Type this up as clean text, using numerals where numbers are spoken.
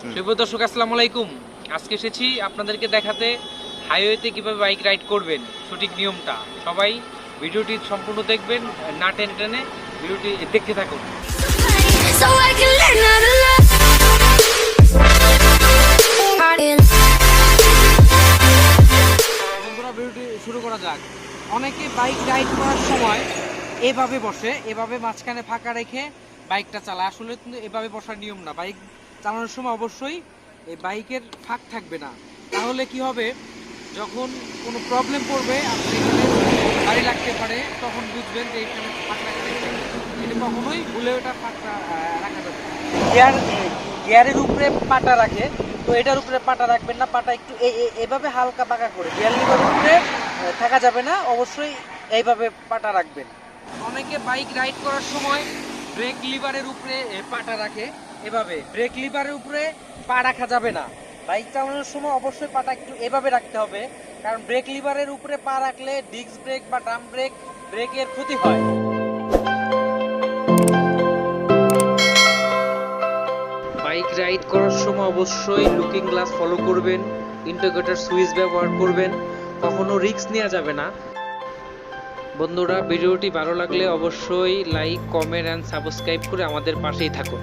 শুভ দর্শক, আসসালামু আলাইকুম। আজকে এসেছি আপনাদেরকে দেখাতে হাইওয়েতে কিভাবে বাইক রাইড করবেন, সঠিক নিয়মটা। সবাই ভিডিওটি সম্পূর্ণ দেখবেন, না টেনে টেনে ভিডিওটি দেখতে থাকুন। So I can learn how to love. বন্ধুরা, ভিডিওটি শুরু করা যাক। অনেকে বাইক রাইড করার সময় এভাবে বসে, এভাবে মাঝখানে ফাঁকা রেখে বাইকটা চালায়। আসলে কিন্তু এভাবে বসার নিয়ম না। বাইক চালানোর সময় অবশ্যই এই বাইকের ফাঁক থাকবে না। তাহলে কি হবে, যখন কোনো প্রবলেম পড়বে, আপনি এখানে গাড়ি লাগতে পারে, তখন বুঝবেন যে এখানে ফাঁক রাখতে হবে। এটা কখনোই ভুলে ওটা ফাঁক রাখা যাবে না। গিয়ারের উপরে পাটা রাখে, তো এটার উপরে পাটা রাখবেন না। পাটা একটু এভাবে হালকা বাঁকা করে, গিয়ার লিভারের উপরে থাকা যাবে না, অবশ্যই এইভাবে পাটা রাখবেন। অনেকে বাইক রাইড করার সময় ব্রেক লিভারের উপরে পাটা রাখে। এভাবে ব্রেক লিভারের উপরে পা রাখা যাবে না। বাইক চালানোর সময় অবশ্যই পাটা একটু এভাবে রাখতে হবে, কারণ ব্রেক লিভারের উপরে পা রাখলে ডিস্ক ব্রেক বা ড্রাম ব্রেকের ক্ষতি হয়। বাইক রাইড করার সময় অবশ্যই লুকিং গ্লাস ফলো করবেন, ইন্ডিকেটর সুইচ ব্যবহার করবেন, কখনো রিস্ক নেওয়া যাবে না। বন্ধুরা, ভিডিওটি ভালো লাগলে অবশ্যই লাইক, কমেন্ট অ্যান্ড সাবস্ক্রাইব করে আমাদের পাশেই থাকুন।